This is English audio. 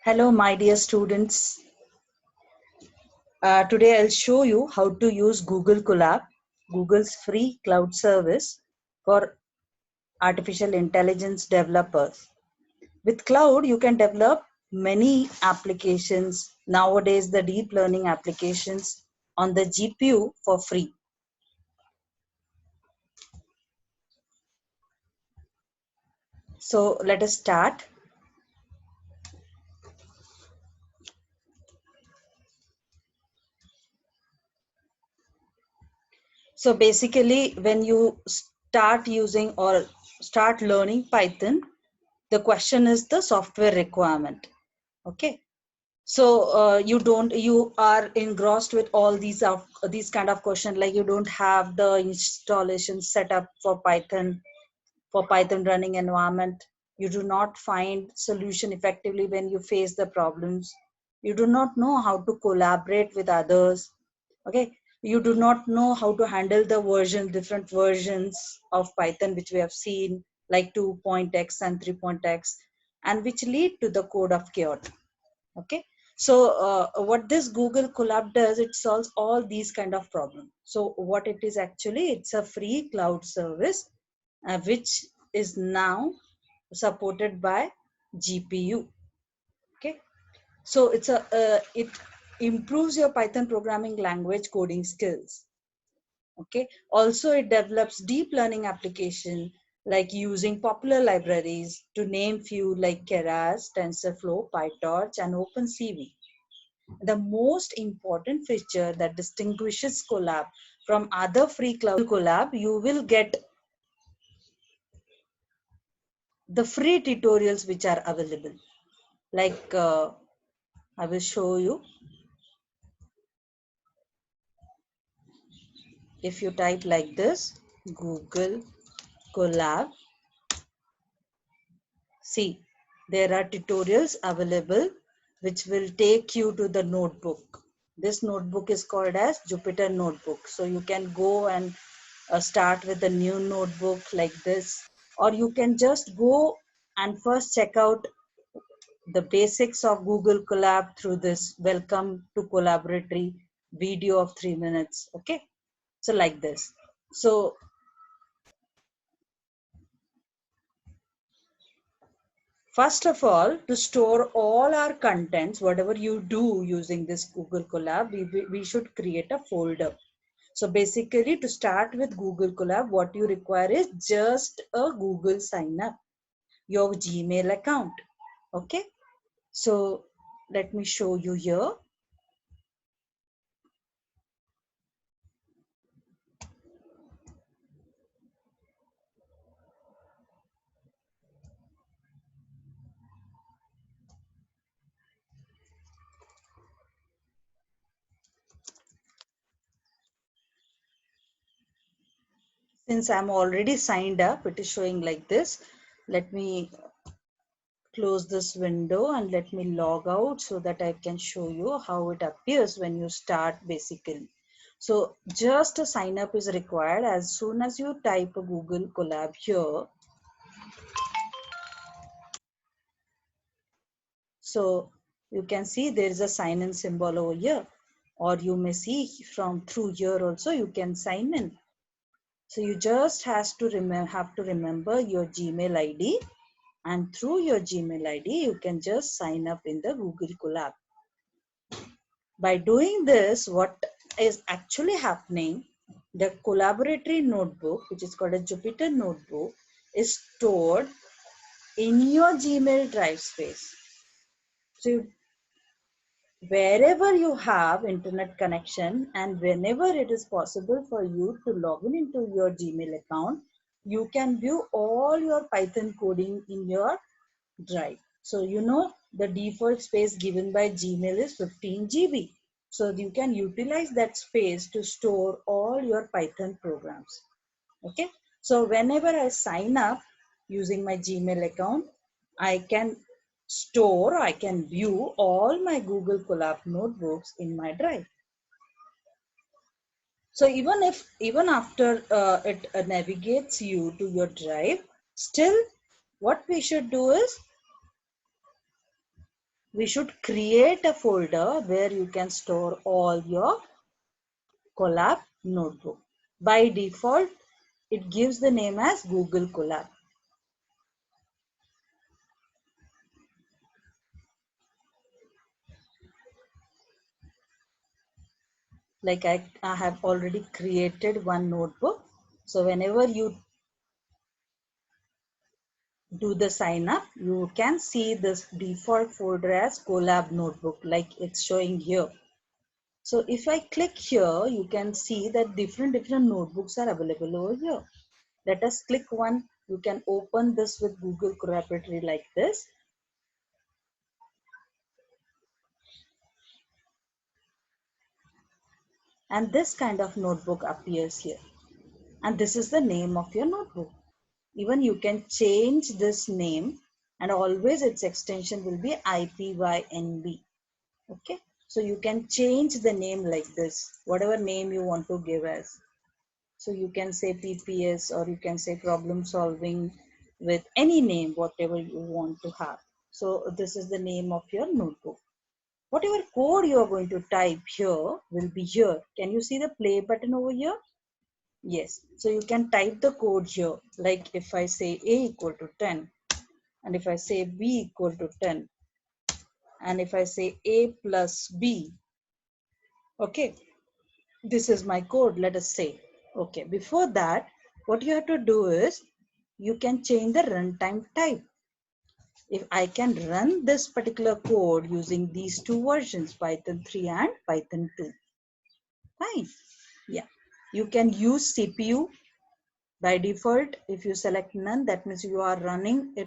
Hello, my dear students. Today I'll show you how to use Google Colab, Google's free cloud service for artificial intelligence developers. With cloud, you can develop many applications. Nowadays, the deep learning applications on the GPU for free. So let us start. So basically, when you start using or start learning Python, the question is the software requirement. Okay. So you are engrossed with all these kind of questions, like you don't have the installation set up for Python running environment. You do not find solution effectively when you face the problems. You do not know how to collaborate with others. Okay, you do not know how to handle the different versions of Python which we have seen, like 2.x and 3.x, and which lead to the code of chaos. Okay, so what this Google Colab does, it solves all these kind of problems. So what it is actually, it's a free cloud service which is now supported by GPU. Okay, so it improves your Python programming language coding skills. Okay, also it develops deep learning application like using popular libraries, to name few, like Keras, TensorFlow, PyTorch, and OpenCV. The most important feature that distinguishes Colab from other free cloud Colab, you will get the free tutorials which are available. Like I will show you. If you type like this, Google Colab, see, there are tutorials available which will take you to the notebook. This notebook is called as Jupyter notebook. So you can go and start with a new notebook like this, or you can just go and first check out the basics of Google Colab through this Welcome to Colaboratory video of 3 minutes. Okay, so like this. So first of all, to store all our contents, whatever you do using this Google Colab, we should create a folder. So basically, to start with Google Colab, what you require is just a Google sign up, your Gmail account. Okay, so let me show you here. Since I'm already signed up, it is showing like this. Let me close this window and let me log out so that I can show you how it appears when you start basically. So just a sign up is required. As soon as you type a Google Colab here, so you can see there is a sign in symbol over here, or you may see from through here also you can sign in. So you just have to remember your Gmail ID, and through your Gmail ID you can just sign up in the Google Colab. By doing this, what is actually happening, the collaboratory notebook, which is called a Jupyter notebook, is stored in your Gmail drive space. So wherever you have internet connection and whenever it is possible for you to log in into your Gmail account, you can view all your Python coding in your drive. So you know the default space given by Gmail is 15 GB. So you can utilize that space to store all your Python programs. Okay. So whenever I sign up using my Gmail account, I can store, I can view all my Google Colab notebooks in my drive. So even after it navigates you to your drive, still what we should do is we should create a folder where you can store all your Colab notebook. By default, it gives the name as Google Colab. Like I have already created one notebook. So whenever you do the sign up, you can see this default folder as Colab notebook, like it's showing here. So if I click here, you can see that different notebooks are available over here. Let us click one. You can open this with Google Collaboratory like this. And this kind of notebook appears here. And this is the name of your notebook. Even you can change this name, and always its extension will be IPYNB. Okay. So you can change the name like this, whatever name you want to give as. So you can say PPS, or you can say problem solving with any name, whatever you want to have. So this is the name of your notebook. Whatever code you are going to type here will be here. Can you see the play button over here? Yes. So you can type the code here. Like if I say A equal to 10, and if I say B equal to 10, and if I say A plus B, okay, this is my code, let us say. Okay, before that, what you have to do is you can change the runtime type. If I can run this particular code using these two versions, Python 3 and Python 2. Fine. Yeah. You can use CPU by default. If you select none, that means you are running it